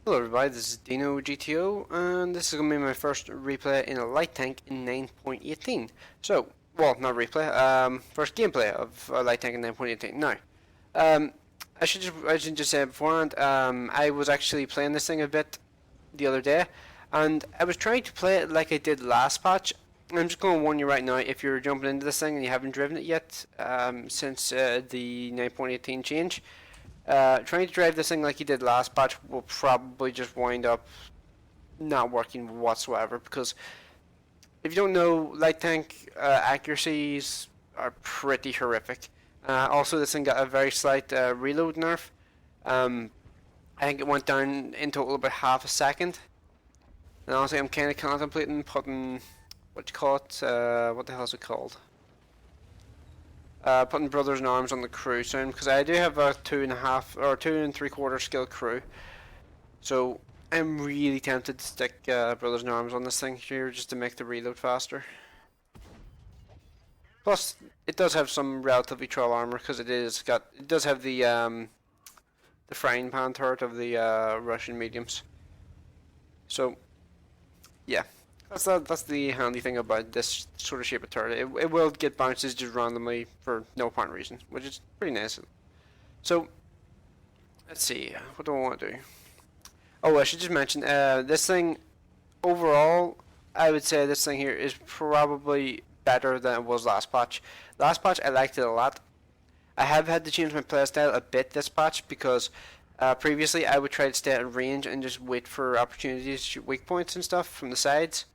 Hello everybody, this is DeanoGTO, and this is going to be my first replay in a light tank in 9.18. So, well, not replay, first gameplay of a light tank in 9.18. Now, I should just say beforehand, I was actually playing this thing a bit the other day, and I was trying to play it like I did last patch. I'm just going to warn you right now, if you're jumping into this thing and you haven't driven it yet, since the 9.18 change, trying to drive this thing like you did last patch will probably just wind up not working whatsoever, because if you don't know, light tank accuracies are pretty horrific. Also, this thing got a very slight reload nerf. I think it went down in total about half a second. And honestly, I'm kind of contemplating putting, what you call it, what the hell is it called? Putting Brothers in Arms on the crew soon, because I do have a 2.5 or 2 3/4 skill crew, so I'm really tempted to stick Brothers in Arms on this thing here just to make the reload faster. Plus, it does have some relatively troll armor, because it does have the frying pan turret of the Russian mediums. So, yeah. That's the handy thing about this sort of shape of turret. It will get bounces just randomly for no apparent reason, which is pretty nice. So, let's see, what do I want to do? Oh, I should just mention, this thing, overall, I would say this thing here is probably better than it was last patch. Last patch, I liked it a lot. I have had to change my playstyle a bit this patch, because previously I would try to stay at range and just wait for opportunities to shoot weak points and stuff from the sides.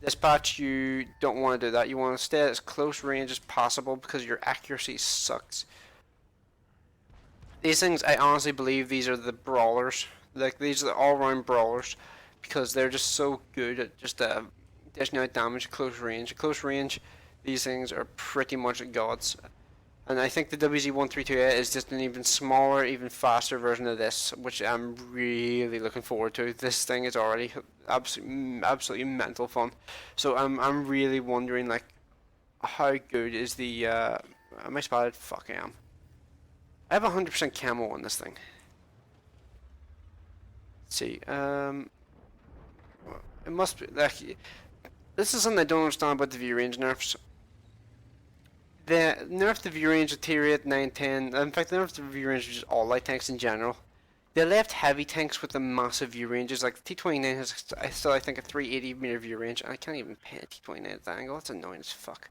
This patch, you don't want to do that. You want to stay at as close range as possible, because your accuracy sucks. These things, I honestly believe these are the brawlers. Like, these are the all-round brawlers, because they're just so good at just dishing out damage at close range. At close range, these things are pretty much gods. And I think the WZ-132A is just an even smaller, even faster version of this, which I'm really looking forward to. This thing is already absolutely mental fun. So I'm really wondering, like, how good is the am I spotted? Fuck, I am. I have 100% camo on this thing. Let's see. It must be like, this is something I don't understand about the view range nerfs. They nerfed the view range of tier 8, 9, 10. In fact, they nerfed the view range of just all light tanks in general. They left heavy tanks with the massive view ranges. Like, the T-29 has still, I think, a 380 meter view range. And I can't even pin a T-29 at that angle. That's annoying as fuck.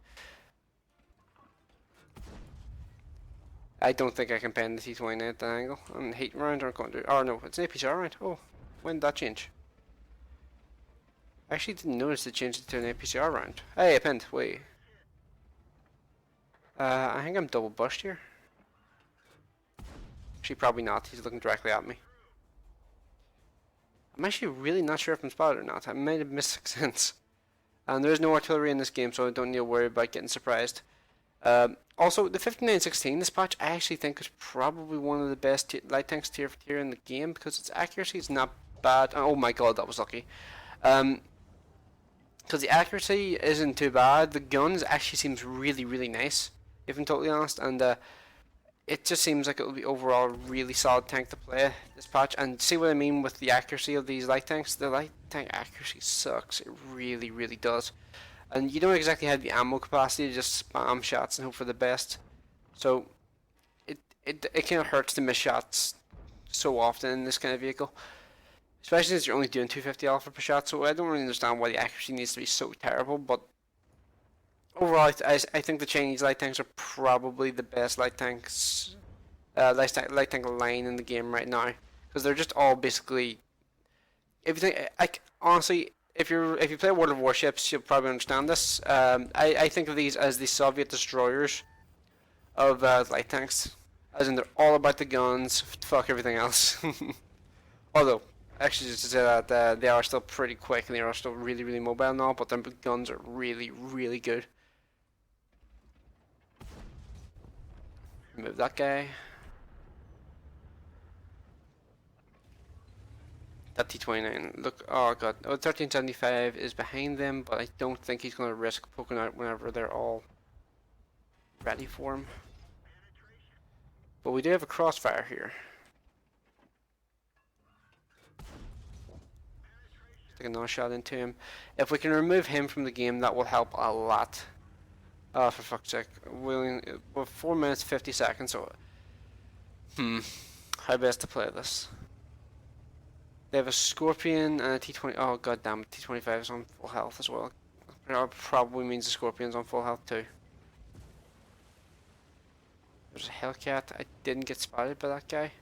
I don't think I can pin the T-29 at that angle. And heat round aren't going to do. Oh no, it's an APCR round. Oh, when did that change? I actually didn't notice they changed it to an APCR round. Hey, I pinned. Wait. I think I'm double bushed here. Actually, probably not. He's looking directly at me. I'm actually really not sure if I'm spotted or not. I might have missed 6 hints. And there is no artillery in this game, so I don't need to worry about getting surprised. Also, the 5916, this patch, I actually think is probably one of the best light tanks tier for tier in the game, because its accuracy is not bad. Oh my god, that was lucky. Because the accuracy isn't too bad. The guns actually seems really, really nice, if I'm totally honest, and it just seems like it will be overall a really solid tank to play this patch. And see what I mean with the accuracy of these light tanks? The light tank accuracy sucks. It really, really does. And you don't exactly have the ammo capacity to just spam shots and hope for the best. So it kind of hurts to miss shots so often in this kind of vehicle, especially since you're only doing 250 alpha per shot. So I don't really understand why the accuracy needs to be so terrible, but overall, I think the Chinese light tanks are probably the best light tanks, light tank line in the game right now, because they're just all basically everything. Honestly, if you play World of Warships, you'll probably understand this. I think of these as the Soviet destroyers of light tanks, as in they're all about the guns, fuck everything else. Although, actually, just to say that they are still pretty quick and they are still really, really mobile now, but their guns are really, really good. Remove that guy. That T-29. Look, oh god. Oh, 1375 is behind them, but I don't think he's going to risk poking out whenever they're all ready for him. But we do have a crossfire here. Take another shot into him. If we can remove him from the game, that will help a lot. Oh, for fuck's sake. We're 4 minutes 50 seconds, so... How best to play this? They have a Scorpion and a T20... Oh, god damn it. T25 is on full health as well. That probably means the Scorpion's on full health too. There's a Hellcat. I didn't get spotted by that guy.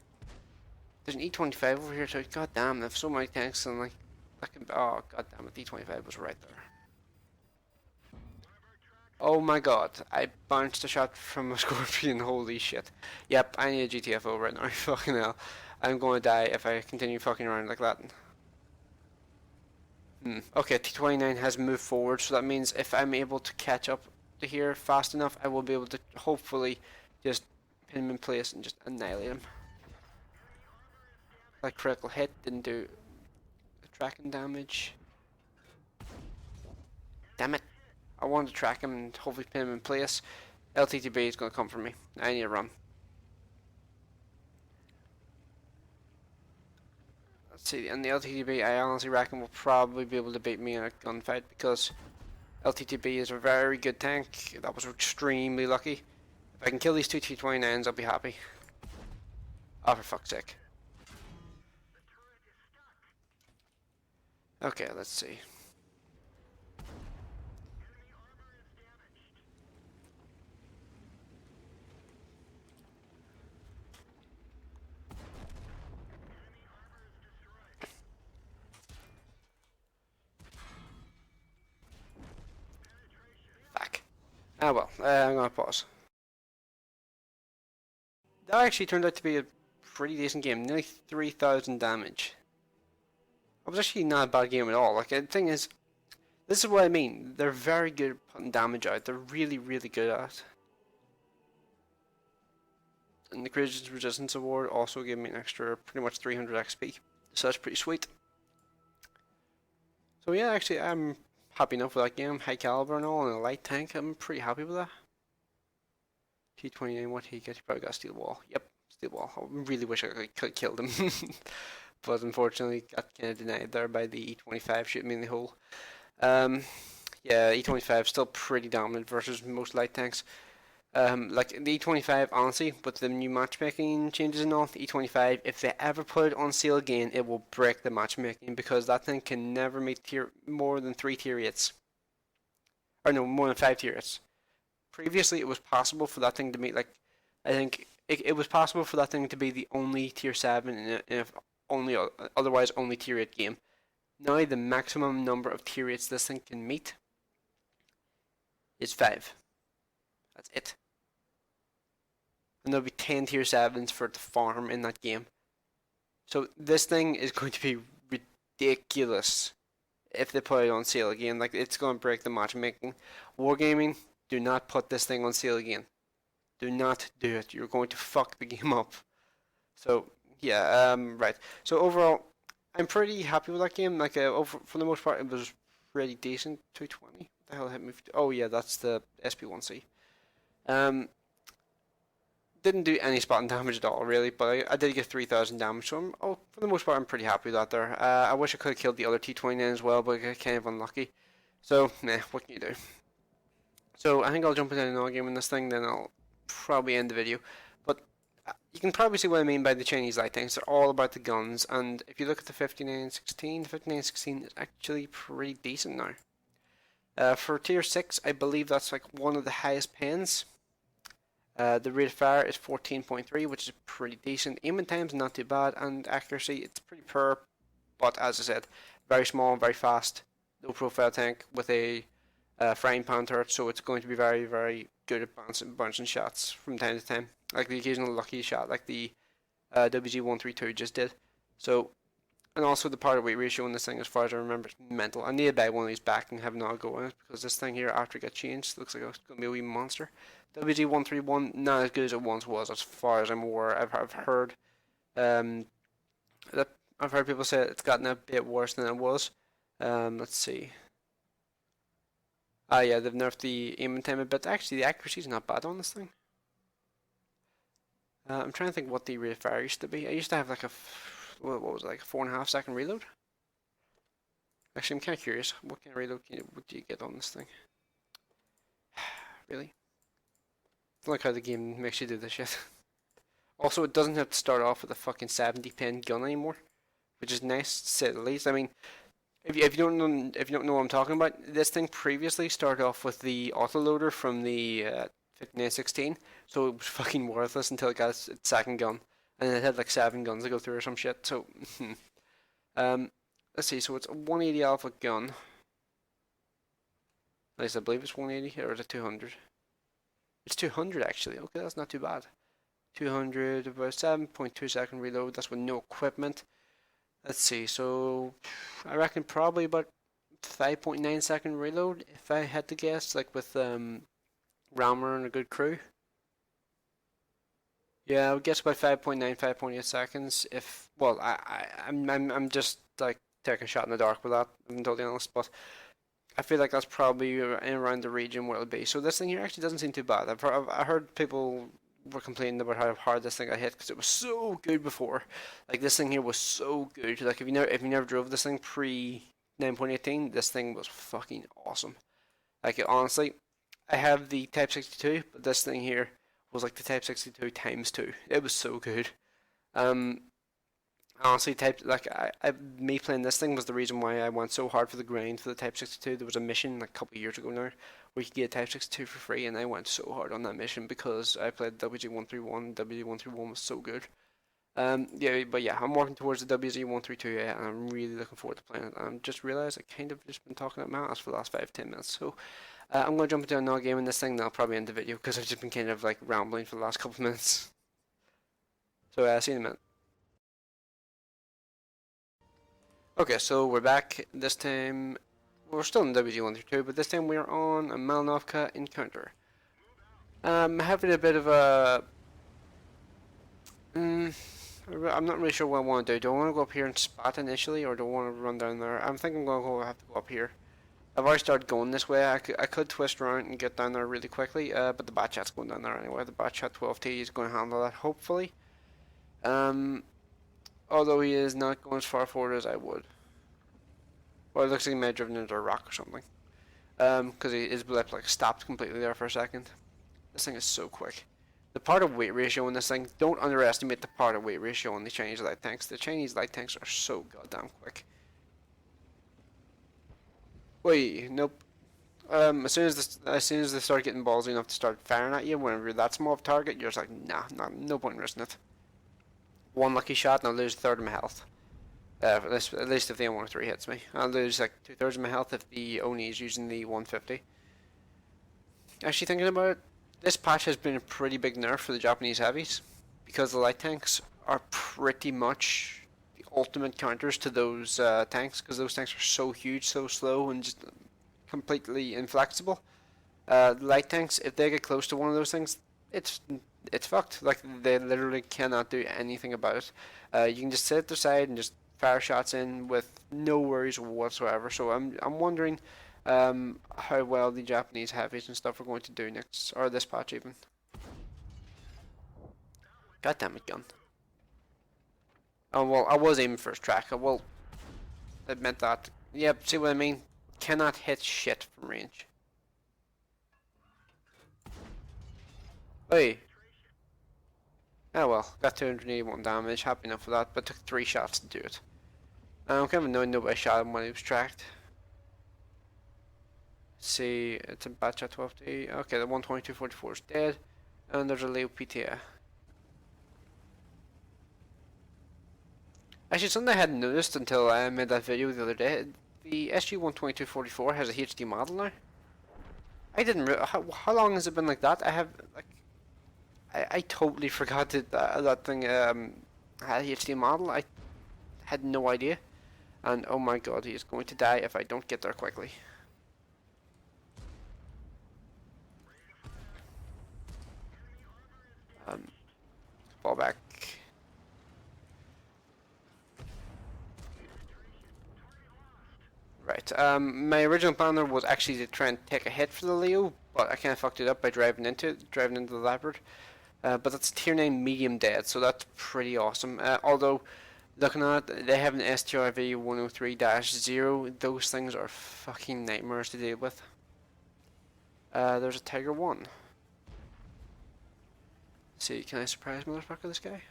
There's an E25 over here too. God damn, they have so many tanks and like... That can, oh, god damn it. E25 was right there. Oh my god, I bounced a shot from a Scorpion, holy shit. Yep, I need a GTFO right now, fucking hell. I'm going to die if I continue fucking around like that. Okay, T29 has moved forward, so that means if I'm able to catch up to here fast enough, I will be able to hopefully just pin him in place and just annihilate him. That critical hit didn't do tracking damage. Damn it. I wanted to track him and hopefully pin him in place. LTTB is going to come for me. I need to run. Let's see, and the LTTB I honestly reckon will probably be able to beat me in a gunfight because LTTB is a very good tank. That was extremely lucky. If I can kill these two T29s, I'll be happy. Oh, for fuck's sake. Okay, let's see. Fuck. Ah well, I'm gonna pause. That actually turned out to be a pretty decent game. Nearly 3,000 damage. It was actually not a bad game at all. Like, the thing is, this is what I mean. They're very good at putting damage out. They're really, really good at it. And the Creation's Resistance Award also gave me an extra pretty much 300 XP. So that's pretty sweet. So yeah, actually, I'm happy enough with that game. High caliber and all, and a light tank. I'm pretty happy with that. T29, what he get? He probably got a steel wall. Yep, steel wall. I really wish I could have killed him. But unfortunately, got kind of denied there by the E25 shooting me in the hole. Yeah, E25 still pretty dominant versus most light tanks. Like the E25, honestly, with the new matchmaking changes and all, the E25, if they ever put it on sale again, it will break the matchmaking because that thing can never meet more than 3 tier 8s. Or no, more than 5 tier 8s. Previously, it was possible for that thing to meet, like, I think it was possible for that thing to be the only tier 7 in a only otherwise only tier 8 game. Now the maximum number of tier 8s this thing can meet is 5. That's it. And there'll be 10 tier 7s for it to farm in that game. So this thing is going to be ridiculous if they put it on sale again. Like, it's going to break the matchmaking. Wargaming, do not put this thing on sale again. Do not do it. You're going to fuck the game up. So yeah, right. So overall, I'm pretty happy with that game. Like, for the most part, it was pretty decent. 220. What the hell hit me? Oh yeah, that's the SP1C. Didn't do any spotting damage at all, really, but I did get 3,000 damage. So for the most part, I'm pretty happy with that there. I wish I could have killed the other T29 as well, but I got kind of unlucky. So, what can you do? So I think I'll jump into another game in this thing, then I'll probably end the video. But you can probably see what I mean by the Chinese light tanks. They're all about the guns, and if you look at the 5916, the 5916 is actually pretty decent now. For tier 6, I believe that's like one of the highest pens. The rate of fire is 14.3, which is pretty decent. Aiming time's not too bad, and accuracy, it's pretty poor. But as I said, very small, very fast, low profile tank with a frying pan turret, so it's going to be very, very good at bouncing shots from time to time. Like the occasional lucky shot, like the WG132 just did. So, and also the power to weight ratio on this thing, as far as I remember, is mental. I need to buy one of these back and have another go on it, because this thing here, after it got changed, looks like it's going to be a wee monster. WG131, not as good as it once was, as far as I'm aware. I've heard that I've heard people say it's gotten a bit worse than it was. Let's see. Ah, yeah, they've nerfed the aiming time a bit. Actually, the accuracy is not bad on this thing. I'm trying to think what the rate of fire used to be. I used to have like what was it, like a 4.5 second reload. Actually, I'm kind of curious. What kind of reload what do you get on this thing? Really? I don't like how the game makes you do this shit. Also, it doesn't have to start off with a fucking 70 pen gun anymore, which is nice to say the least. I mean, if you don't know what I'm talking about, this thing previously started off with the autoloader from the 5916, so it was fucking worthless until it got its second gun, and it had like 7 guns to go through or some shit. So, um, let's see. So it's a 180 alpha gun. At least I believe it's 180, or is it 200? It's 200 actually. Okay, that's not too bad. 200, about 7.2 second reload. That's with no equipment. Let's see. So I reckon probably about 5.9 second reload if I had to guess, like with Rammer and a good crew. Yeah, I would guess about 5.9, 5.8 seconds. If well, I'm just like taking a shot in the dark with that. I'm totally honest, but I feel like that's probably in around the region where it'll be. So this thing here actually doesn't seem too bad. I heard people were complaining about how hard this thing got hit because it was so good before. Like this thing here was so good. Like if you never drove this thing pre 9.18, this thing was fucking awesome. Like honestly, I have the Type 62, but this thing here was like the Type 62 times two. It was so good. Um, honestly, me playing this thing was the reason why I went so hard for the grind for the Type 62. There was a mission like a couple of years ago now where you could get Type 62 for free, and I went so hard on that mission because I played WG131. WG131 was so good. Yeah, but yeah, I'm working towards the WZ132, and I'm really looking forward to playing it. I just realized I kind of just been talking about my ass for the last 5-10 minutes, so I'm gonna jump into another game in this thing, and I'll probably end the video because I've just been kind of like rambling for the last couple of minutes. So see you in a minute. Okay, so we're back. This time we're still in WZ132, but this time we're on a Malnovka encounter. Having a bit of a I'm not really sure what I want to do. Do I want to go up here and spot initially, or do I want to run down there? I'm thinking I'm going to have to go up here. I've already started going this way. I could twist around and get down there really quickly, but the Batchat's going down there anyway. The Batchat 12T is going to handle that, hopefully. Although he is not going as far forward as I would. Well, it looks like he may have driven into a rock or something. Because his blip like stopped completely there for a second. This thing is so quick. The part of weight ratio in this thing, don't underestimate the part of weight ratio in the Chinese light tanks. The Chinese light tanks are so goddamn quick. Wait, nope. As soon as they start getting ballsy enough to start firing at you, whenever you're that small of a target, you're just like, nah, no point in risking it. One lucky shot and I'll lose a third of my health. At least if the M103 hits me. I'll lose like 2/3 of my health if the Oni is using the 150. Actually thinking about it, this patch has been a pretty big nerf for the Japanese heavies because the light tanks are pretty much the ultimate counters to those tanks because those tanks are so huge, so slow, and just completely inflexible. The light tanks, if they get close to one of those things, it's fucked. Like they literally cannot do anything about it. You can just sit at their side and just fire shots in with no worries whatsoever. So I'm wondering how well the Japanese heavies and stuff are going to do next, or this patch even. God damn it, gun. Oh well, I was aiming for his track. I will admit that. Yep, see what I mean? Cannot hit shit from range. Hey. Oh well, got 281 damage, happy enough with that, but took 3 shots to do it. I'm kind of annoyed nobody shot him when he was tracked. Let's see, it's a batch at 12T. Okay, the 12244 is dead, and there's a Leo PTA. Actually, something I hadn't noticed until I made that video the other day. The SG-12244 has a HD model now. I didn't how long has it been like that? I totally forgot that thing had a HD model. I had no idea. And oh my god, he is going to die if I don't get there quickly. Fall back. Right, my original plan there was actually to try and take a hit for the Leo, but I kind of fucked it up by driving into the Leopard. But that's tier 9 medium dead, so that's pretty awesome. Although Looking at it, they have an STRV 103-0. Those things are fucking nightmares to deal with. There's a Tiger 1. Let's see, can I surprise motherfucker this guy?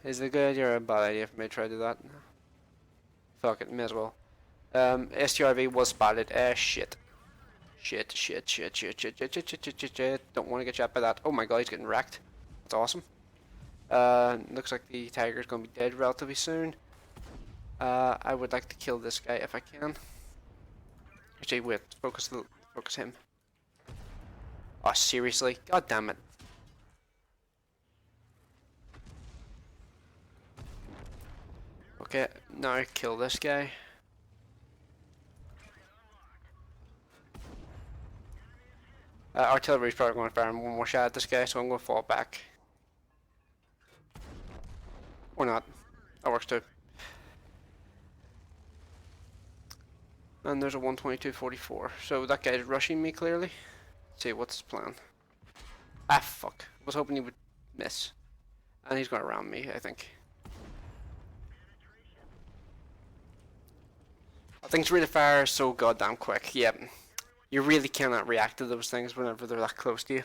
Is it a good idea or a bad idea for me to try to do that? Fuck it, may as well. STRV was spotted. Shit. Shit. Don't want to get shot by that. Oh my god, he's getting wrecked. That's awesome. Looks like the tiger's gonna be dead relatively soon. I would like to kill this guy if I can. Actually, wait, focus him. Oh, seriously? God damn it. Okay, now kill this guy. Artillery's probably going to fire one more shot at this guy, so I'm going to fall back. Or not. That works too. And there's a 122.44. So that guy's rushing me clearly. Let's see, what's his plan? Ah, fuck. I was hoping he would miss. And he's going to ram me, I think. Things really fire so goddamn quick. Yep. You really cannot react to those things whenever they're that close to you.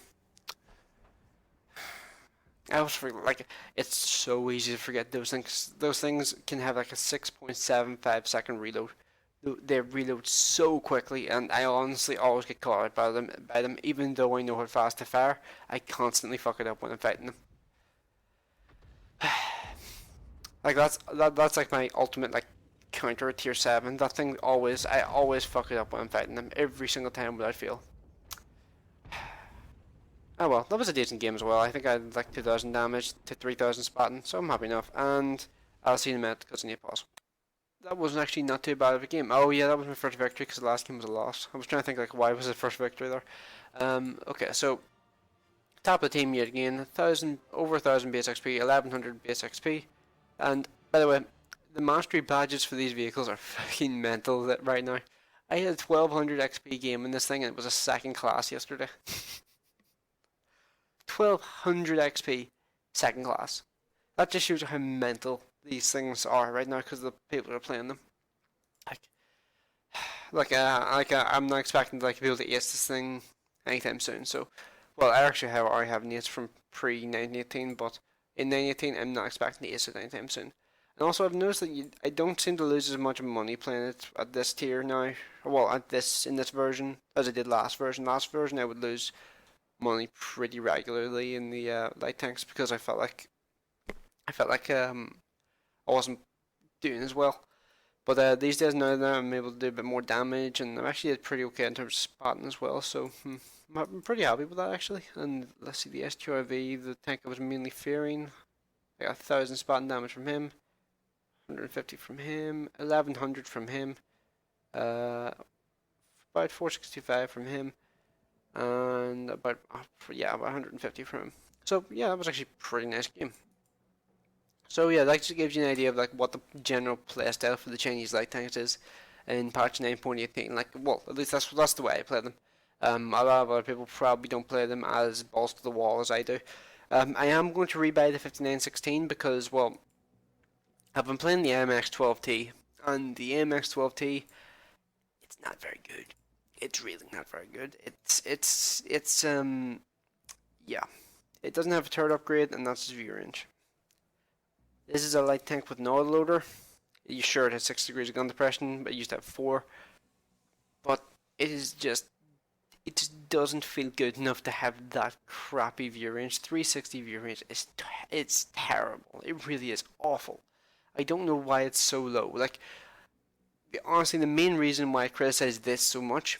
I always forget, like, it's so easy to forget those things. Those things can have like a 6.75 second reload. They reload so quickly, and I honestly always get caught out by them. Even though I know how fast they fire, I constantly fuck it up when I'm fighting them. Like that's like my ultimate like counter at tier 7. That thing I always fuck it up when I'm fighting them every single time without fail. Oh well, that was a decent game as well. I think I had like 2,000 damage to 3,000 spotting, so I'm happy enough. And I'll see you in a minute because I need to pause. That wasn't actually not too bad of a game. Oh yeah, that was my first victory because the last game was a loss. I was trying to think like why was the first victory there. Okay, so top of the team yet again. Over 1,000 base XP, 1,100 base XP, and by the way, the mastery badges for these vehicles are fucking mental right now. I had 1,200 XP game in this thing, and it was a second class yesterday. 1,200 XP, second class. That just shows how mental these things are right now because the people are playing them. I'm not expecting to like be able to ace this thing anytime soon. So, well, I actually already have an ace from pre-918, but in 918 I'm not expecting to ace it anytime soon. And also, I've noticed that I don't seem to lose as much money playing it at this tier now. Well, in this version as I did last version. Last version I would lose money pretty regularly in the light tanks because I felt like I wasn't doing as well. But these days now that I'm able to do a bit more damage, and I'm actually pretty okay in terms of spotting as well. So I'm pretty happy with that actually. And let's see the STRV, the tank I was mainly fearing. I got 1,000 spotting damage from him, 150 from him, 1,100 from him, about 465 from him, and about 150 from him. So yeah, that was actually a pretty nice game. So yeah, that just gives you an idea of like what the general playstyle for the Chinese light tanks is in patch 9.18. Like, well, at least that's the way I play them. A lot of other people probably don't play them as balls to the wall as I do. I am going to rebuy the 5916 because, well, I've been playing the MX12T, and the MX12T, it's not very good. It's really not very good. Yeah, it doesn't have a turret upgrade, and that's its view range. This is a light tank with no autoloader. You sure it has 6 degrees of gun depression, but it used to have 4. But it just doesn't feel good enough to have that crappy view range. 360 view range it's terrible. It really is awful. I don't know why it's so low. Like, honestly, the main reason why I criticize this so much,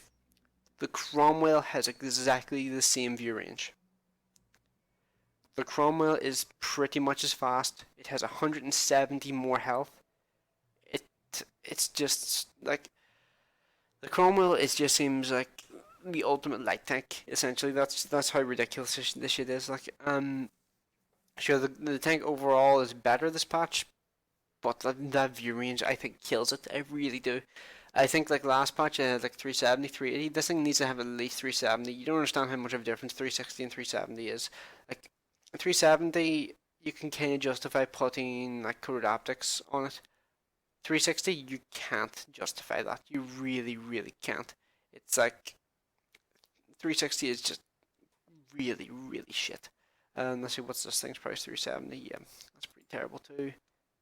the Cromwell has exactly the same view range. The Cromwell is pretty much as fast. It has 170 more health. It's just like the Cromwell. It just seems like the ultimate light tank. Essentially, that's how ridiculous this shit is. Like, sure, the tank overall is better this patch, but that view range I think kills it. I really do. I think like last patch I had like 370, 380. This thing needs to have at least 370. You don't understand how much of a difference 360 and 370 is. Like 370 you can kind of justify putting like colored optics on it. 360, you can't justify that. You really, really can't. It's like 360 is just really, really shit. Let's see, what's this thing's price? 370. Yeah, that's pretty terrible too.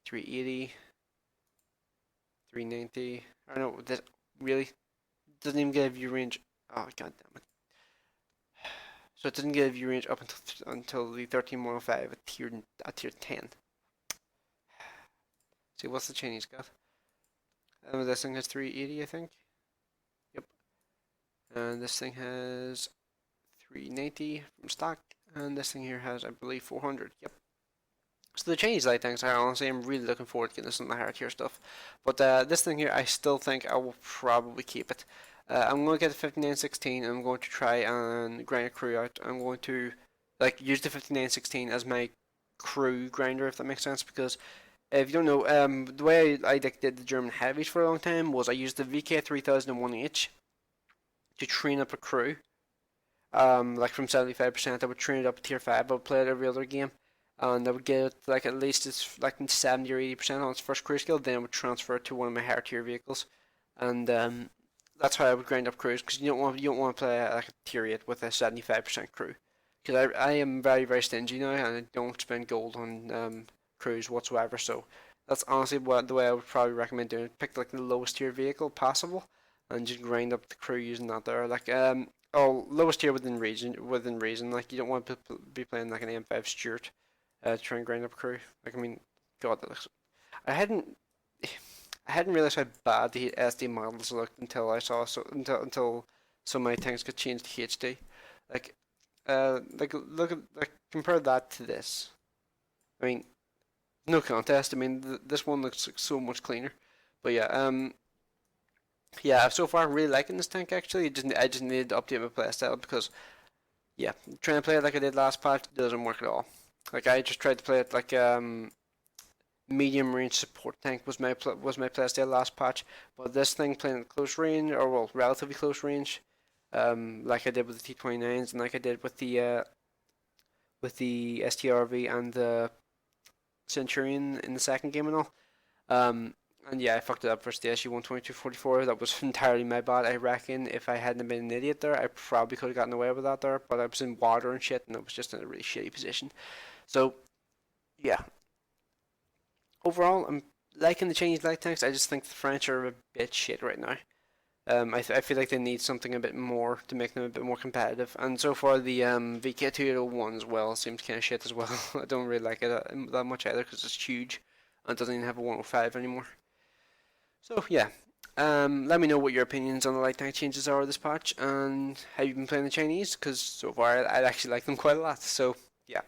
380, 390. I don't know. This really doesn't even give you range. Oh god damn it! So it doesn't give you range up until the 13105 at tier 10. See, what's the Chinese got? This thing has 380, I think. Yep. And this thing has 390 from stock, and this thing here has, I believe, 400. Yep. So the Chinese light tanks, I honestly am really looking forward to getting this on the higher tier stuff. But this thing here, I still think I will probably keep it. I'm going to get the 5916, and I'm going to try and grind a crew out. I'm going to like use the 5916 as my crew grinder, if that makes sense, because if you don't know, the way I did the German heavies for a long time was I used the VK3001H to train up a crew. Like from 75%, I would train it up to tier 5. I would play it every other game, and I would get it like at least it's like 70 or 80% on its first crew skill. Then I would transfer it to one of my higher tier vehicles, and that's how I would grind up crews, because you don't want to play like a tier 8 with a 75% crew. Because I am very, very stingy now, and I don't spend gold on crews whatsoever. So that's honestly the way I would probably recommend doing it. Pick like the lowest tier vehicle possible, and just grind up the crew using that there. Like lowest tier within reason. Like you don't want to be playing like an M5 Stuart to try and grind up crew. Like I mean, God, that looks. I hadn't I hadn't realized how bad the SD models looked until I saw until some of my things got changed to HD. Like look at like compare that to this. I mean, no contest. I mean, this one looks like so much cleaner. But yeah. So far, I'm really liking this tank. Actually, I just needed to update my playstyle because yeah, trying to play it like I did last patch doesn't work at all. Like I just tried to play it like medium range support tank was my playstyle last patch, but this thing playing at close range or well relatively close range, like I did with the T29s and like I did with the STRV and the Centurion in the second game and all. And yeah, I fucked it up versus the SU-122-44. That was entirely my bad. I reckon if I hadn't been an idiot there, I probably could have gotten away with that there. But I was in water and shit, and I was just in a really shitty position. So, yeah. Overall, I'm liking the Chinese light tanks. I just think the French are a bit shit right now. I feel like they need something a bit more to make them a bit more competitive. And so far, the VK201 as well seems kind of shit as well. I don't really like it that much either because it's huge and it doesn't even have a 105 anymore. So yeah, let me know what your opinions on the light tank changes are this patch and how you've been playing the Chinese, because so far I actually like them quite a lot. So yeah,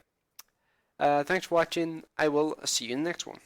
thanks for watching. I will see you in the next one.